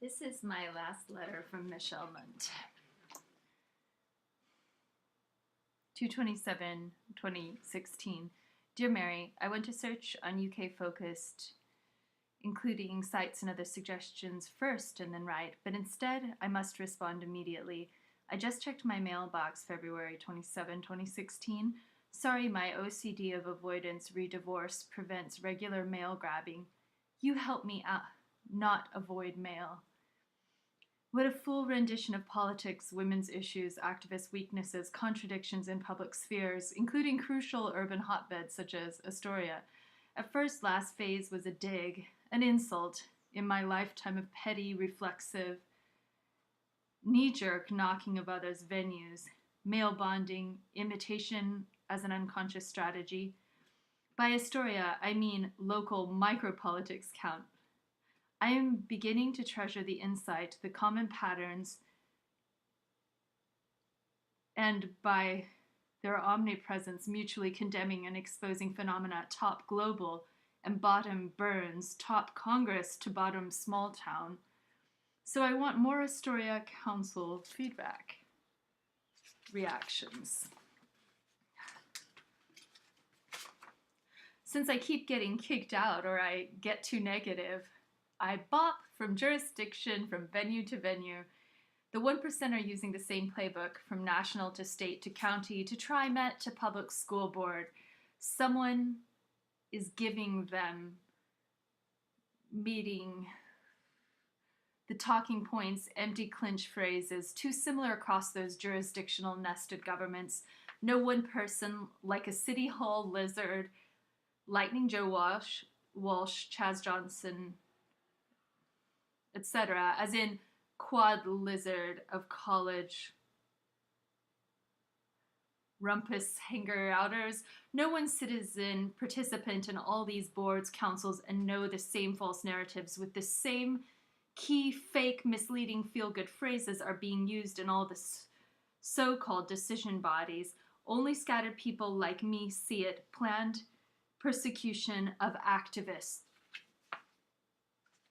This is my last letter from Michelle Mundt. 2/27/2016. Dear Mary, I went to search on UK-focused, including sites and other suggestions first and then write, but instead I must respond immediately. I just checked my mailbox February 27, 2016. Sorry, my OCD of avoidance re-divorce prevents regular mail grabbing. You help me not avoid mail. What a full rendition of politics, women's issues, activist weaknesses, contradictions in public spheres, including crucial urban hotbeds such as Astoria. At first, last phase was a dig, an insult in my lifetime of petty, reflexive, knee-jerk knocking of others' venues, male bonding, imitation as an unconscious strategy. By Astoria, I mean local micropolitics count. I am beginning to treasure the insight, the common patterns, and by their omnipresence, mutually condemning and exposing phenomena top global and bottom burns, top Congress to bottom small town. So I want more Astoria Council feedback. Reactions. Since I keep getting kicked out or I get too negative, I bop from jurisdiction, from venue to venue. The 1% are using the same playbook from national to state to county to TriMet to public school board. Someone is giving them meeting the talking points, empty clinch phrases, too similar across those jurisdictional nested governments. No one person like a city hall lizard, Lightning Joe Walsh, Chaz Johnson, etc., as in quad lizard of college rumpus hanger-outers. No one citizen participant in all these boards, councils, and know the same false narratives with the same key, fake, misleading, feel-good phrases are being used in all the so-called decision bodies. Only scattered people like me see it. Planned persecution of activists.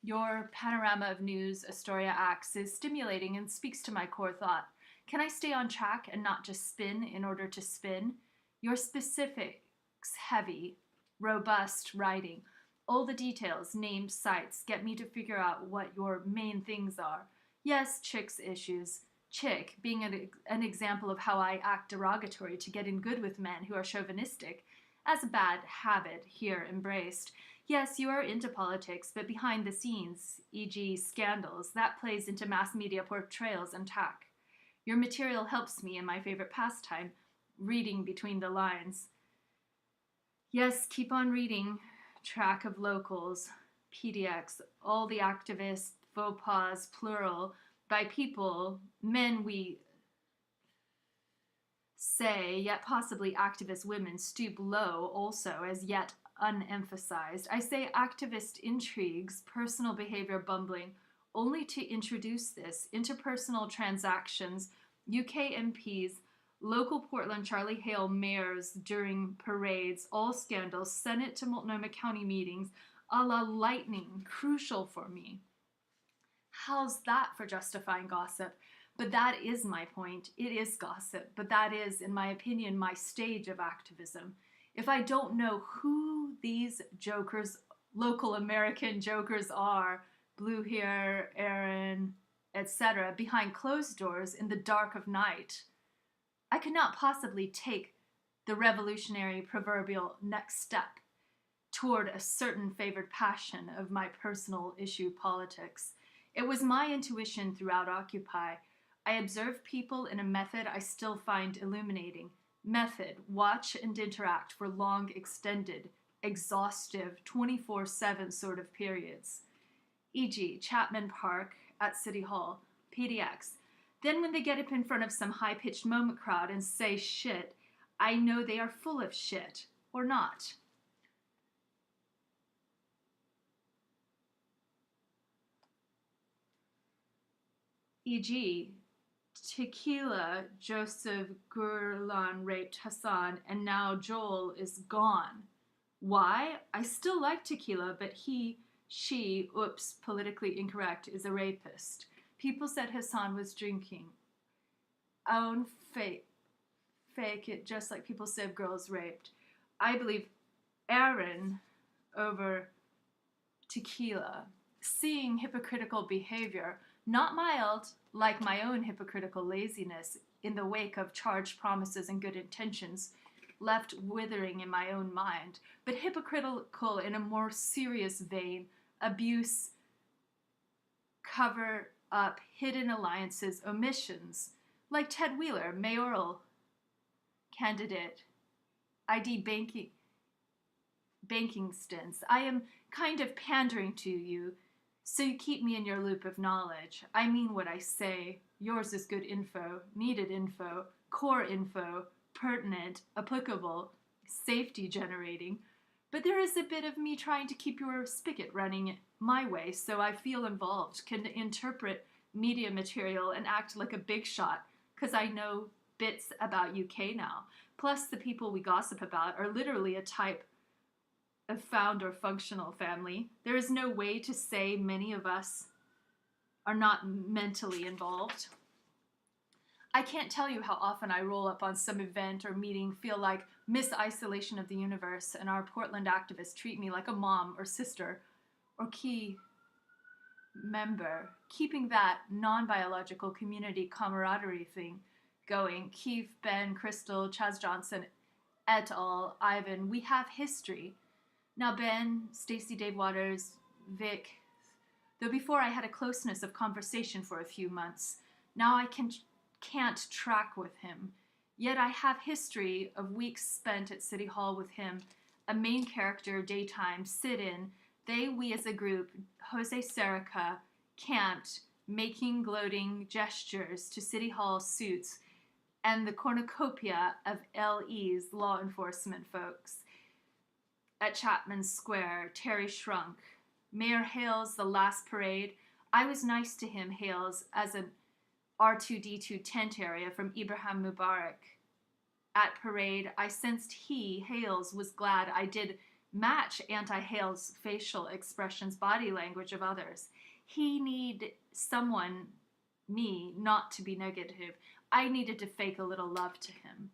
Your panorama of news, Astoria Acts, is stimulating and speaks to my core thought. Can I stay on track and not just spin in order to spin? Your specifics, heavy, robust writing, all the details, names, sites, get me to figure out what your main things are. Yes, chicks issues. Chick being an example of how I act derogatory to get in good with men who are chauvinistic, as a bad habit here embraced. Yes, you are into politics, but behind the scenes, e.g. scandals, that plays into mass media portrayals and tack. Your material helps me in my favorite pastime, reading between the lines. Yes, keep on reading. Track of locals, PDX, all the activists, faux pas, plural, by people, men we say, yet possibly activist women stoop low also as yet unemphasized. I say activist intrigues, personal behavior bumbling, only to introduce this interpersonal transactions, UK MPs, local Portland Charlie Hale mayors during parades, all scandals, Senate to Multnomah County meetings, a la lightning, crucial for me. How's that for justifying gossip? But that is my point. It is gossip, but that is, in my opinion, my stage of activism. If I don't know who these jokers, local American jokers are, blue hair, Aaron, etc., behind closed doors in the dark of night, I could not possibly take the revolutionary proverbial next step toward a certain favored passion of my personal issue politics. It was my intuition throughout Occupy. I observe people in a method I still find illuminating. Method, watch and interact for long, extended, exhaustive, 24/7 sort of periods. E.g., Chapman Park at City Hall, PDX. Then when they get up in front of some high-pitched moment crowd and say shit, I know they are full of shit, or not. E.g., Tequila, Joseph Gurlan raped Hassan, and now Joel is gone. Why? I still like tequila, but he She, oops, politically incorrect, is a rapist. People said Hassan was drinking. Own fake it, just like people said girls raped. I believe Aaron over tequila. Seeing hypocritical behavior, not mild, like my own hypocritical laziness, in the wake of charged promises and good intentions, left withering in my own mind, but hypocritical in a more serious vein, abuse, cover up, hidden alliances, omissions, like Ted Wheeler, mayoral candidate, ID banking stints. I am kind of pandering to you, so you keep me in your loop of knowledge. I mean what I say. Yours is good info, needed info, core info, pertinent, applicable, safety generating. But there is a bit of me trying to keep your spigot running my way, so I feel involved, can interpret media material and act like a big shot, because I know bits about UK now. Plus, the people we gossip about are literally a type of found or functional family. There is no way to say many of us are not mentally involved. I can't tell you how often I roll up on some event or meeting, feel like Miss Isolation of the Universe, and our Portland activists treat me like a mom or sister or key member, keeping that non-biological community camaraderie thing going. Keith, Ben, Crystal, Chaz Johnson, et al., Ivan, we have history. Now Ben, Stacey Dave Waters, Vic, though before I had a closeness of conversation for a few months, now I can't track with him. Yet I have history of weeks spent at City Hall with him, a main character, daytime, sit-in, we as a group, Jose Serica, camped, making gloating gestures to City Hall suits, and the cornucopia of LE's law enforcement folks. At Chapman Square, Terry Shrunk. Mayor Hales, the last parade. I was nice to him, Hales, as an R2D2 tent area from Ibrahim Mubarak. At parade, I sensed Hales, was glad I did match anti-Hales facial expressions, body language of others. He need someone, me, not to be negative. I needed to fake a little love to him.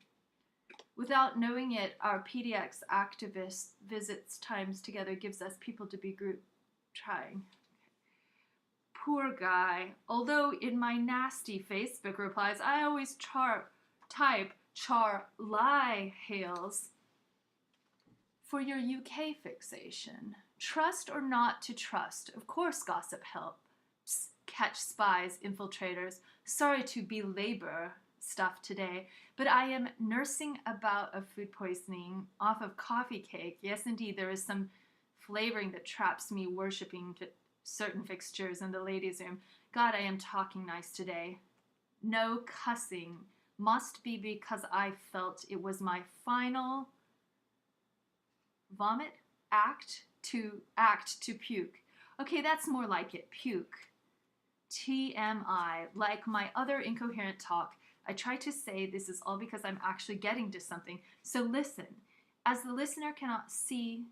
Without knowing it, our PDX activist visits times together gives us people to be group trying. Poor guy. Although in my nasty Facebook replies, I always type lie Hales for your UK fixation. Trust or not to trust. Of course gossip helps catch spies, infiltrators. Sorry to belabor stuff today, but I am nursing a bout of food poisoning off of coffee cake. Yes, indeed, there is some flavoring that traps me worshipping to certain fixtures in the ladies' room. God, I am talking nice today. No cussing. Must be because I felt it was my final vomit act to puke. Okay, that's more like it. Puke. TMI. Like my other incoherent talk, I try to say this is all because I'm actually getting to something. So listen. As the listener cannot see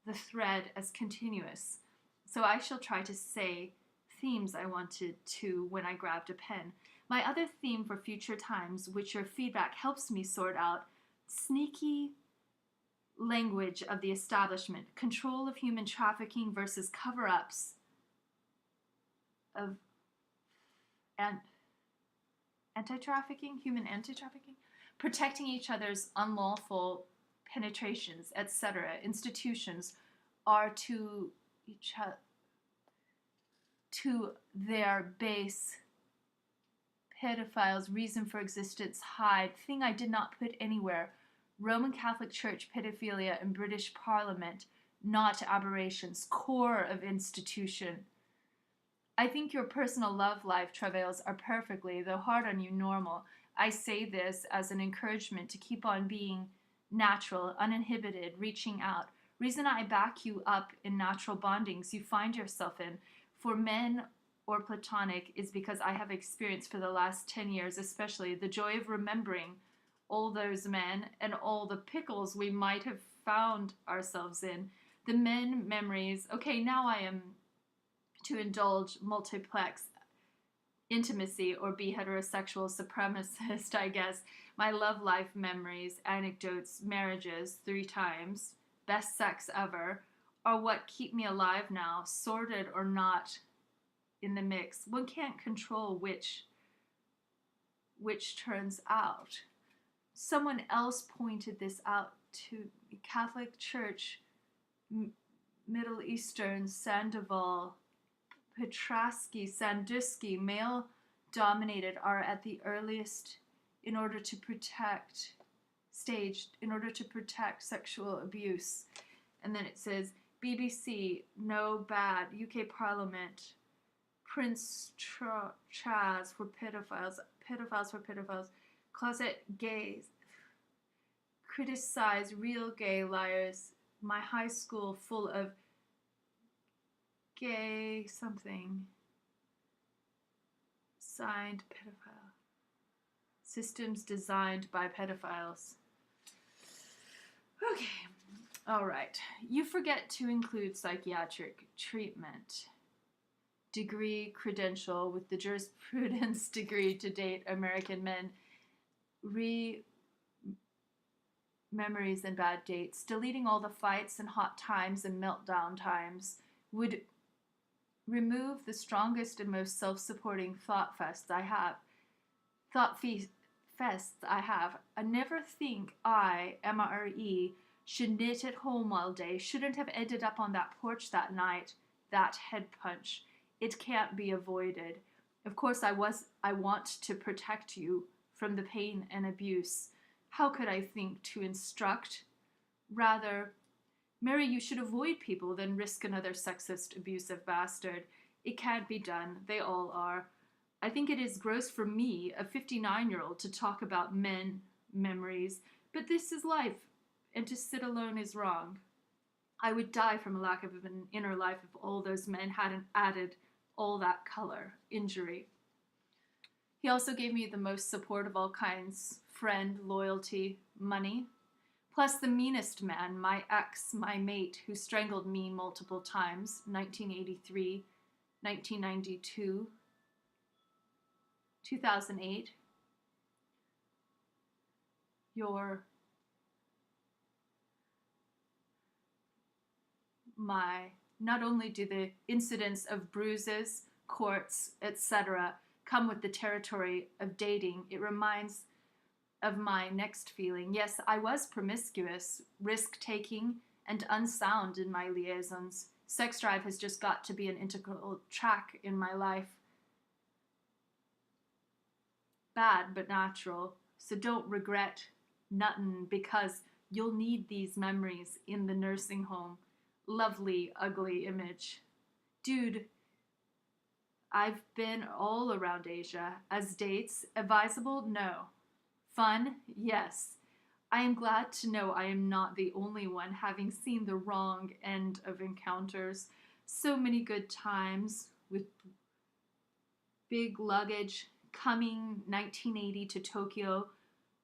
the thread as continuous, so I shall try to say themes I wanted to when I grabbed a pen. My other theme for future times, which your feedback helps me sort out, sneaky language of the establishment, control of human trafficking versus cover-ups of anti-trafficking, human anti-trafficking, protecting each other's unlawful penetrations, etc. Institutions are to their base pedophiles' reason for existence hide, thing I did not put anywhere, Roman Catholic Church pedophilia and British Parliament, not aberrations, core of institution. I think your personal love life travails are perfectly, though hard on you, normal. I say this as an encouragement to keep on being natural, uninhibited, reaching out. Reason I back you up in natural bondings you find yourself in, for men or platonic, is because I have experienced for the last 10 years especially the joy of remembering all those men and all the pickles we might have found ourselves in. The men memories. Okay, now I am to indulge multiplex intimacy or be heterosexual supremacist, I guess. My love life memories, anecdotes, marriages 3 times, best sex ever, are what keep me alive now, sorted or not in the mix. One can't control which turns out. Someone else pointed this out to me. Catholic Church, Middle Eastern, Sandoval, Petrasky, Sandusky, male dominated, are at the earliest in order to protect sexual abuse. And then it says BBC, no bad, UK Parliament, Prince Chaz for pedophiles, closet gays, criticize real gay liars, my high school full of gay something, signed pedophile, systems designed by pedophiles. Okay, all right. You forget to include psychiatric treatment. Degree, credential with the jurisprudence degree to date, American men, memories and bad dates, deleting all the fights and hot times and meltdown times would remove the strongest and most self-supporting thought fests I have. I never think I, MRE, should knit at home all day, shouldn't have ended up on that porch that night, that head punch. It can't be avoided. Of course I want to protect you from the pain and abuse. How could I think to instruct? Rather, Mary, you should avoid people than risk another sexist, abusive bastard. It can't be done. They all are. I think it is gross for me, a 59-year-old, to talk about men memories, but this is life, and to sit alone is wrong. I would die from a lack of an inner life if all those men hadn't added all that color, injury. He also gave me the most support of all kinds, friend, loyalty, money, plus the meanest man, my ex, my mate, who strangled me multiple times, 1983, 1992, 2008. Not only do the incidents of bruises, courts, etc. come with the territory of dating, it reminds of my next feeling. Yes, I was promiscuous, risk-taking, and unsound in my liaisons. Sex drive has just got to be an integral track in my life. Bad but natural, so don't regret nuttin' because you'll need these memories in the nursing home. Lovely, ugly image. Dude, I've been all around Asia. As dates, advisable? No. Fun? Yes. I am glad to know I am not the only one having seen the wrong end of encounters. So many good times with big luggage, coming 1980 to Tokyo,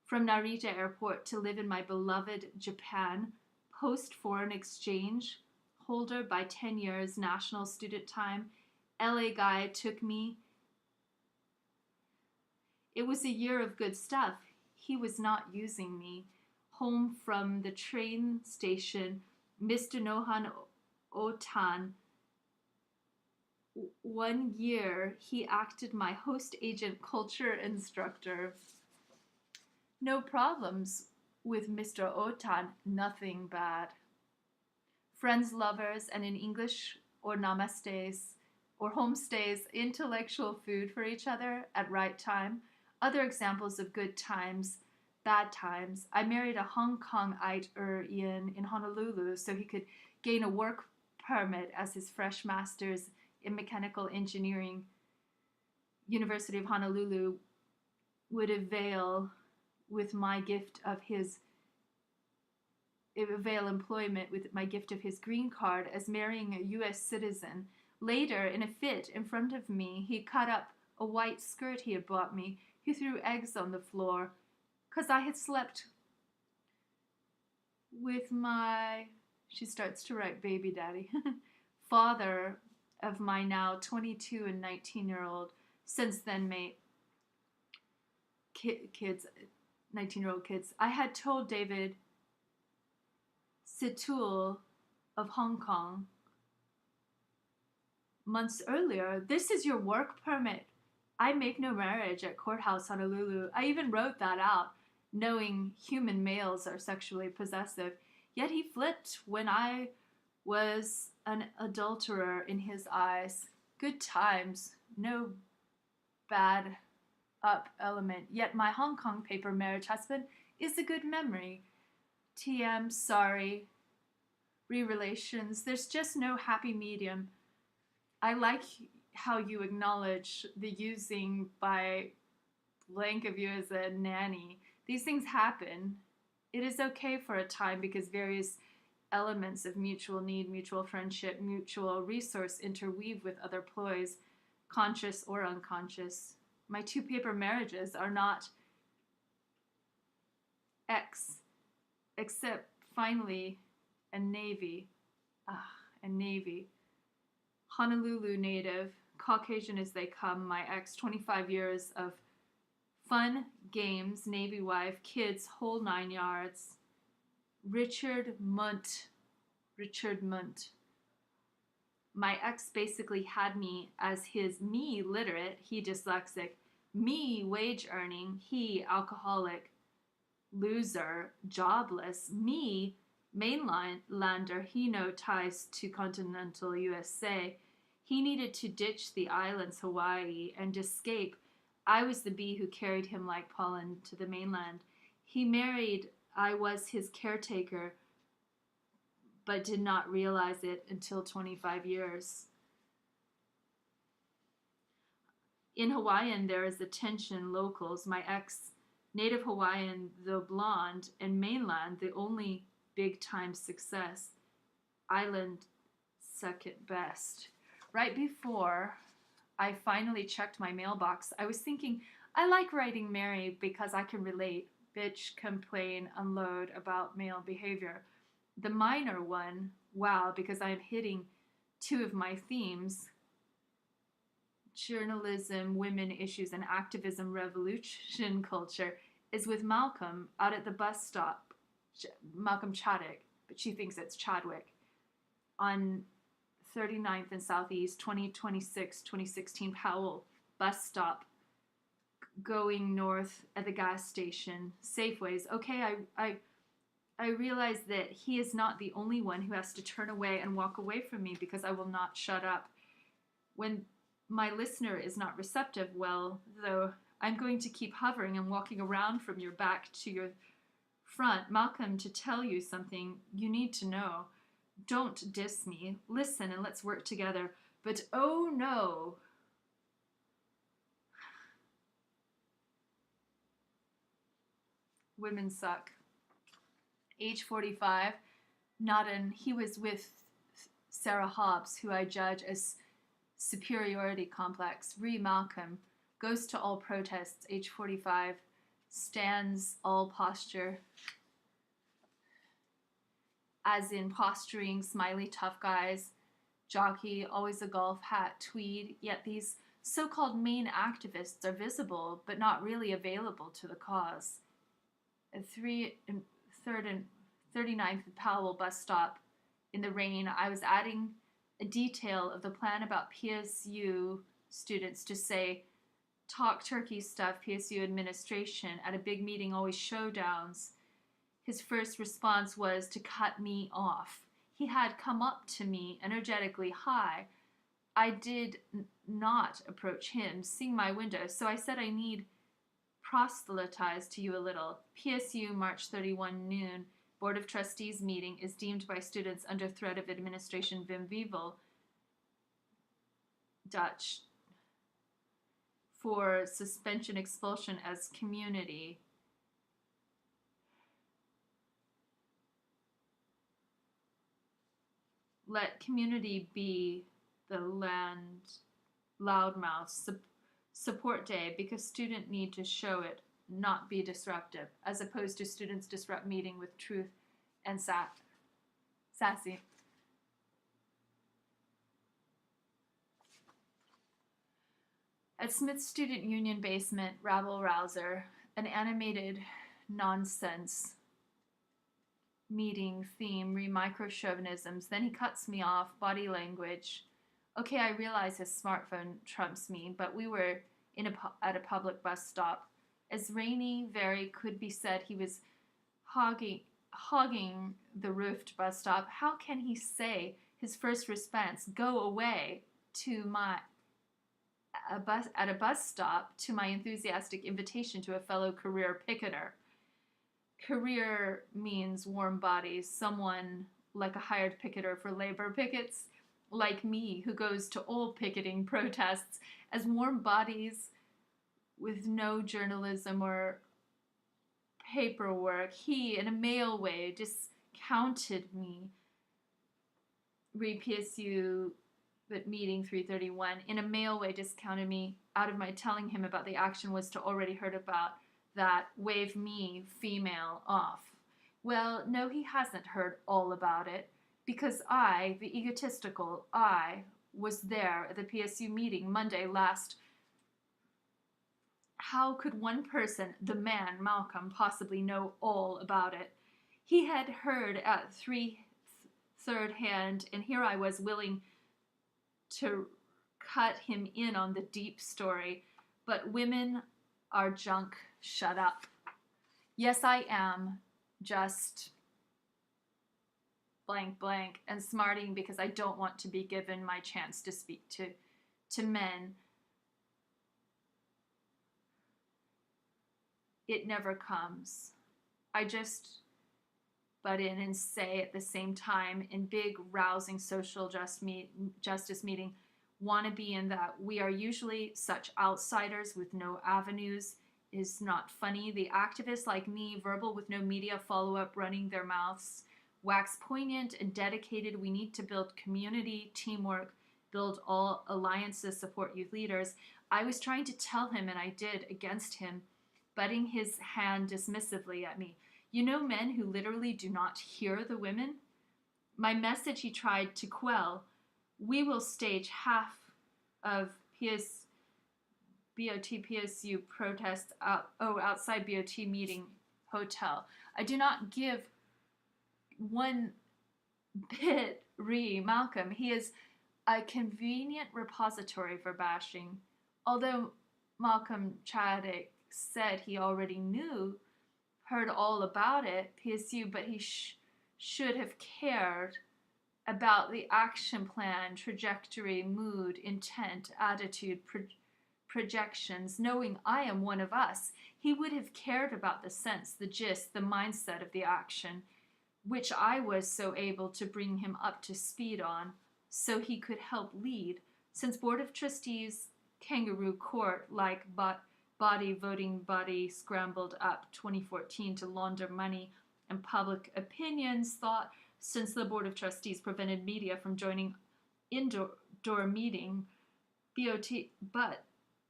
from Narita Airport to live in my beloved Japan, post-foreign exchange, holder by 10 years, national student time, LA guy took me. It was a year of good stuff. He was not using me. Home from the train station, Mr. Nohan Otan. 1 year, he acted my host agent culture instructor. No problems with Mr. Otan, nothing bad. Friends, lovers, and in English or namastes or homestays, intellectual food for each other at right time. Other examples of good times, bad times. I married a Hong Kongite Ian in Honolulu so he could gain a work permit as his fresh master's in mechanical engineering. University of Honolulu would avail employment with my gift of his green card as marrying a U.S. citizen. Later, in a fit in front of me, he cut up a white skirt he had bought me. He threw eggs on the floor, 'cause I had slept with my She starts to write baby daddy. Father of my now 22 and 19-year-old, since then mate, kids, 19-year-old kids. I had told David Situl of Hong Kong months earlier, this is your work permit. I make no marriage at Courthouse Honolulu. I even wrote that out, knowing human males are sexually possessive. Yet he flipped when I was an adulterer in his eyes. Good times, no bad up element. Yet my Hong Kong paper marriage husband is a good memory. TM, sorry. Re-relations, there's just no happy medium. I like how you acknowledge the using by blank of you as a nanny. These things happen. It is okay for a time because various elements of mutual need, mutual friendship, mutual resource interweave with other ploys, conscious or unconscious. My 2 paper marriages are not except finally a Navy. A Navy. Honolulu native, Caucasian as they come, my ex, 25 years of fun, games, Navy wife, kids, whole 9 yards. Richard Mundt. My ex basically had me as his me literate, he dyslexic, me wage earning, he alcoholic, loser, jobless, me mainlander, he no ties to continental USA. He needed to ditch the islands, Hawaii, and escape. I was the bee who carried him like pollen to the mainland. He married, I was his caretaker, but did not realize it until 25 years. In Hawaiian, there is a tension, locals. My ex, native Hawaiian, though blonde, and mainland, the only big-time success. Island, second best. Right before I finally checked my mailbox, I was thinking, I like writing Mary because I can relate, bitch, complain, unload about male behavior. The minor one, wow, because I'm hitting 2 of my themes, journalism, women issues, and activism, revolution culture, is with Malcolm out at the bus stop, Malcolm Chadwick, but she thinks it's Chadwick, on 39th and Southeast, 2016 Powell bus stop, going north at the gas station, Safeways. Okay, I realize that he is not the only one who has to turn away and walk away from me because I will not shut up. When my listener is not receptive, well, though, I'm going to keep hovering and walking around from your back to your front, Malcolm, to tell you something you need to know. Don't diss me. Listen and let's work together. But oh no. Women suck. Age 45, he was with Sarah Hobbs, who I judge as superiority complex. Malcolm goes to all protests, age 45, stands all posture, as in posturing, smiley tough guys, jockey, always a golf hat, tweed, yet these so-called main activists are visible but not really available to the cause. At 3rd and 39th Powell bus stop in the rain, I was adding a detail of the plan about PSU students to say, talk turkey stuff, PSU administration, at a big meeting, always showdowns. His first response was to cut me off. He had come up to me energetically, hi. I did not approach him, seeing my window, so I said I need proselytize to you a little. PSU, March 31 noon, Board of Trustees meeting is deemed by students under threat of administration vim vivo, Dutch, for suspension expulsion as community. Let community be the loudmouth support day because student need to show it, not be disruptive, as opposed to students disrupt meeting with truth and Sassy. At Smith's Student Union basement, rabble rouser, an animated nonsense meeting theme, micro-chauvinisms. Then he cuts me off, body language. Okay, I realize his smartphone trumps me, but we were at a public bus stop. As rainy, very could be said, he was hogging the roofed bus stop. How can he say his first response, go away, at a bus stop to my enthusiastic invitation to a fellow career picketer? Career means warm bodies, someone like a hired picketer for labor pickets, like me, who goes to all picketing protests, as warm bodies with no journalism or paperwork. He, in a male way, discounted me. Read PSU, but meeting 331. In a male way, discounted me out of my telling him about the action was to already heard about that, wave me, female, off. Well, no, he hasn't heard all about it, because I, the egotistical I, was there at the PSU meeting Monday last. How could one person, the man, Malcolm, possibly know all about it? He had heard at third hand, and here I was willing to cut him in on the deep story. But women are junk. Shut up. Yes, I am just blank blank and smarting because I don't want to be given my chance to speak to men. It never comes. I just butt in and say at the same time in big rousing social justice meeting, want to be in that we are usually such outsiders with no avenues is not funny. The activists like me, verbal with no media follow-up, running their mouths, wax poignant and dedicated. We need to build community, teamwork, build all alliances, support youth leaders. I was trying to tell him, and I did, against him, butting his hand dismissively at me. You know men who literally do not hear the women? My message he tried to quell. We will stage half of BOT PSU protests outside BOT meeting hotel. I do not give one bit Malcolm. He is a convenient repository for bashing. Although Malcolm Chaddick said he already heard all about it, PSU, but he should have cared about the action plan, trajectory, mood, intent, attitude, projections. Knowing I am one of us, he would have cared about the sense, the gist, the mindset of the action, which I was so able to bring him up to speed on, so he could help lead. Since Board of Trustees, kangaroo court, like voting body scrambled up 2014 to launder money and public opinion's thought, since the Board of Trustees prevented media from joining indoor meeting, BOT,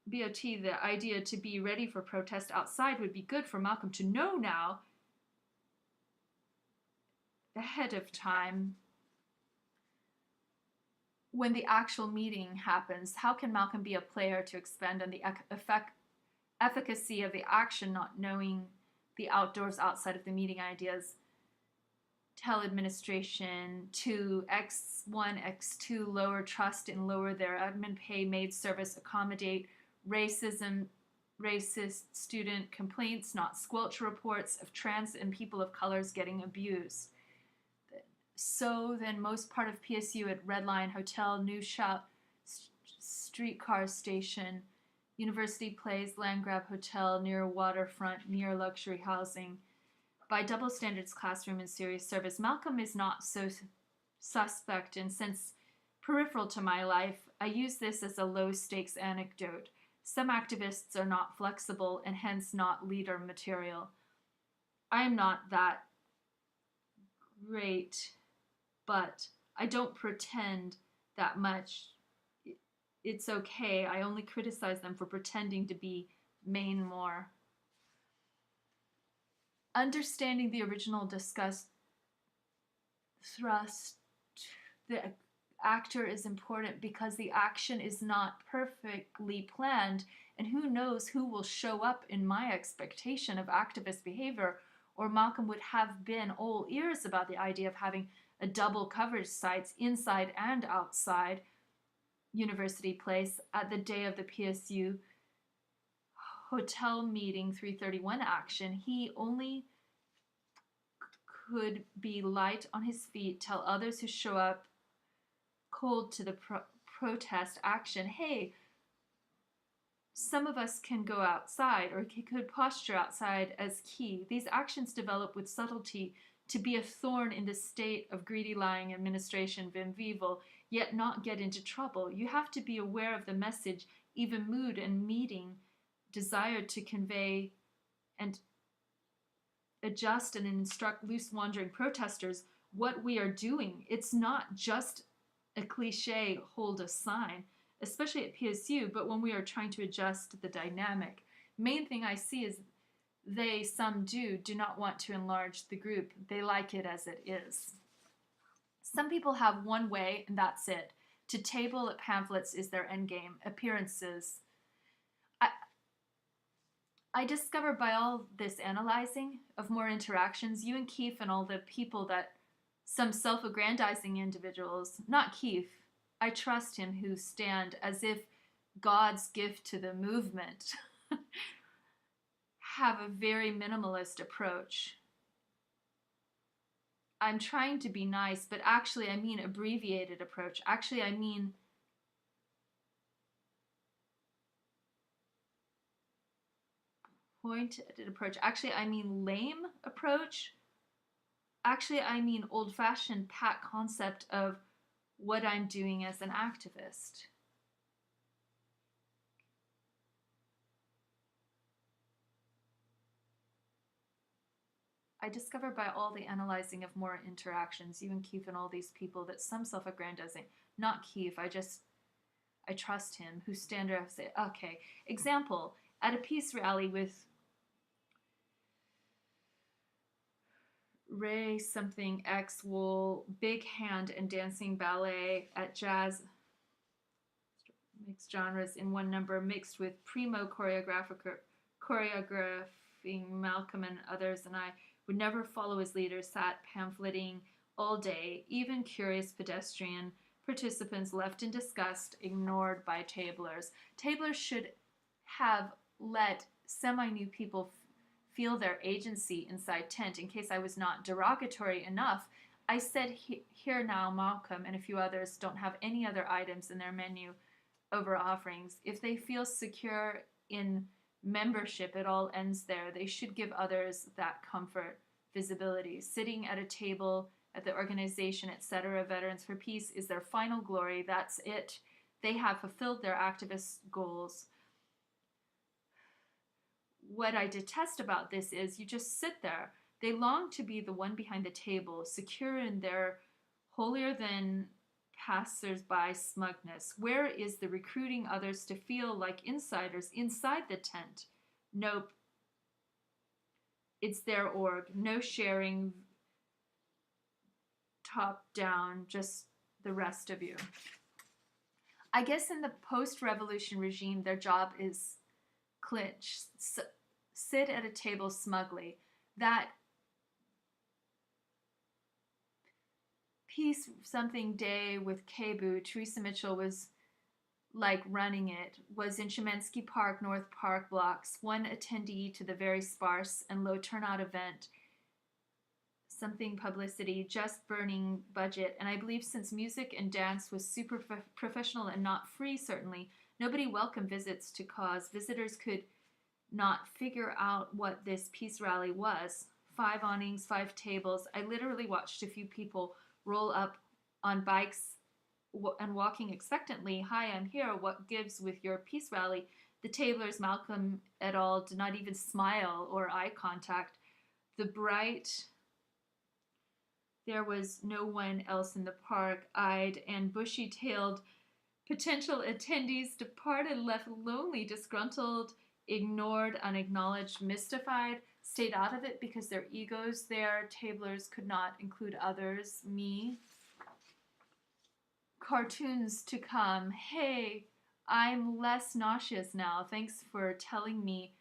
the idea to be ready for protest outside would be good for Malcolm to know now, ahead of time, when the actual meeting happens. How can Malcolm be a player to expand on the efficacy of the action, not knowing the outdoors outside of the meeting ideas? Teladministration, 2, X1, X2, lower trust and lower their admin pay, maid service, accommodate racism, racist student complaints, not squelch reports of trans and people of colors getting abused. So then most part of PSU at Red Lion Hotel, New Shop, streetcar station, University Place, land grab hotel, near waterfront, near luxury housing. By double standards classroom and serious service, Malcolm is not so suspect, and since peripheral to my life, I use this as a low-stakes anecdote. Some activists are not flexible and hence not leader material. I am not that great, but I don't pretend that much. It's okay. I only criticize them for pretending to be main more. Understanding the original discussed thrust. The actor is important because the action is not perfectly planned, and who knows who will show up in my expectation of activist behavior. Or Malcolm would have been all ears about the idea of having a double coverage sites inside and outside University Place at the day of the PSU hotel meeting 331 action. He only could be light on his feet, tell others who show up cold to the protest action, hey, some of us can go outside, or he could posture outside as key. These actions develop with subtlety to be a thorn in the state of greedy lying administration vim vivo, yet not get into trouble. You have to be aware of the message, even mood and meeting desired to convey, and adjust and instruct loose wandering protesters what we are doing. It's not just a cliche hold a sign, especially at PSU, but when we are trying to adjust the dynamic. Main thing I see is some do not want to enlarge the group. They like it as it is. Some people have one way and that's it. To table at pamphlets is their endgame. Appearances. I discovered by all this analyzing of more interactions, you and Keefe and all the people that some self-aggrandizing individuals, not Keefe, I trust him, who stand as if God's gift to the movement, have a very minimalist approach. I'm trying to be nice, but actually I mean abbreviated approach. Actually I mean pointed approach. Actually I mean lame approach. Actually I mean old-fashioned pat concept of what I'm doing as an activist. I discovered by all the analyzing of more interactions, you and Keefe and all these people, that some self-aggrandizing, not Keefe, I trust him, who stand there and say, okay, example, at a peace rally with Ray something X Wool, big hand and dancing ballet at jazz, mixed genres in one number, mixed with primo choreographing Malcolm and others, and I would never follow his leader, sat pamphleting all day, even curious pedestrian participants left in disgust, ignored by tablers. Tablers should have let semi-new people feel their agency inside tent. In case I was not derogatory enough, I said here now Malcolm and a few others don't have any other items in their menu over offerings. If they feel secure in membership, it all ends there. They should give others that comfort, visibility. Sitting at a table at the organization, etc., Veterans for Peace is their final glory. That's it. They have fulfilled their activist goals. What I detest about this is you just sit there. They long to be the one behind the table, secure in their holier than passers-by smugness. Where is the recruiting others to feel like insiders inside the tent? Nope. It's their org. No sharing, top down, just the rest of you. I guess in the post-revolution regime, their job is clinch, sit at a table smugly. That peace something day with Kebu, Teresa Mitchell was like running it, was in Chemensky Park, North Park blocks, one attendee to the very sparse and low turnout event, something publicity, just burning budget. And I believe since music and dance was super professional and not free, certainly, nobody welcomed visits to cause. Visitors could not figure out what this peace rally was. 5 awnings, 5 tables. I literally watched a few people roll up on bikes and walking expectantly. Hi, I'm here. What gives with your peace rally? The tablers, Malcolm et al., did not even smile or eye contact. The bright, there was no one else in the park, eyed and bushy-tailed potential attendees departed, left lonely, disgruntled, ignored, unacknowledged, mystified, stayed out of it because their egos there. Tablers could not include others, me. Cartoons to come. Hey, I'm less nauseous now. Thanks for telling me.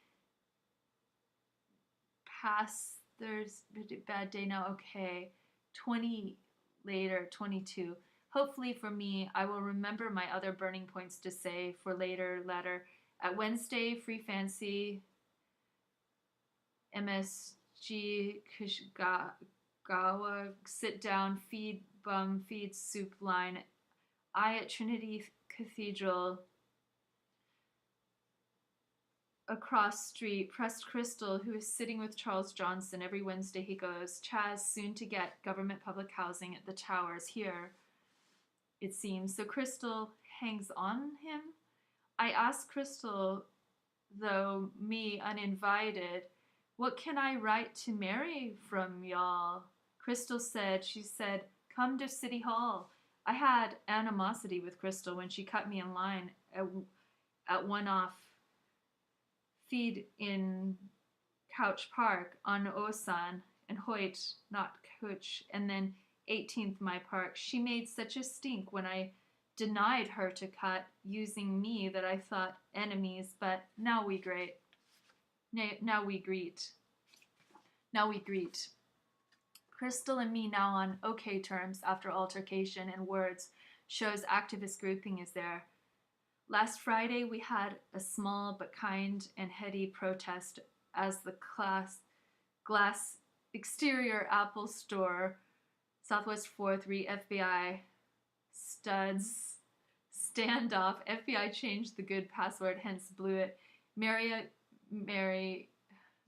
Past there's bad day now. Okay. 20 later, 22. Hopefully for me, I will remember my other burning points to say for later letter. At Wednesday, Free Fancy, MSG, Kishgawa, sit down, feed bum, feed soup line. I at Trinity Cathedral, across street, pressed Crystal, who is sitting with Charles Johnson. Every Wednesday he goes. Chaz, soon to get government public housing at the towers here, it seems. So Crystal hangs on him. I asked Crystal, though, me uninvited, what can I write to Mary from y'all? Crystal said, come to City Hall. I had animosity with Crystal when she cut me in line at one-off feed in Couch Park on Osan and Hoyt, not Couch, and then 18th my park. She made such a stink when I denied her to cut using me that I thought enemies, but now we greet. Now we greet. Crystal and me now on okay terms after altercation and words shows activist grouping is there. Last Friday we had a small but kind and heady protest as the glass exterior Apple store, Southwest 4th FBI studs standoff. FBI changed the good password, hence blew it.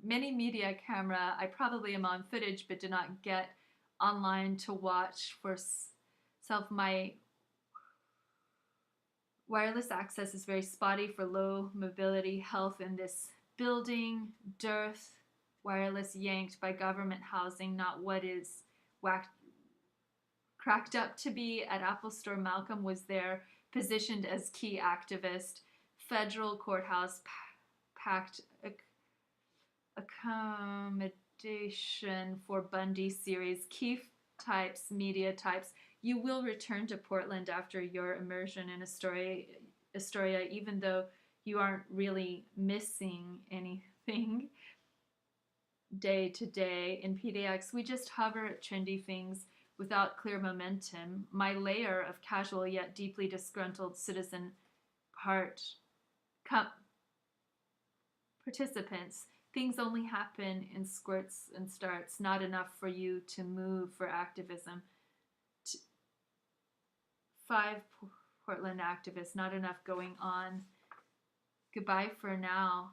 Many media camera. I probably am on footage, but did not get online to watch for self. My wireless access is very spotty for low mobility health in this building. Dearth. Wireless yanked by government housing, not what is cracked up to be at Apple Store. Malcolm was there, positioned as key activist. Federal courthouse packed accommodation for Bundy series. Key types, media types. You will return to Portland after your immersion in Astoria, even though you aren't really missing anything day to day. In PDX, we just hover at trendy things without clear momentum. My layer of casual yet deeply disgruntled citizen participants. Things only happen in squirts and starts, not enough for you to move for activism. 5 Portland activists, not enough going on. Goodbye for now.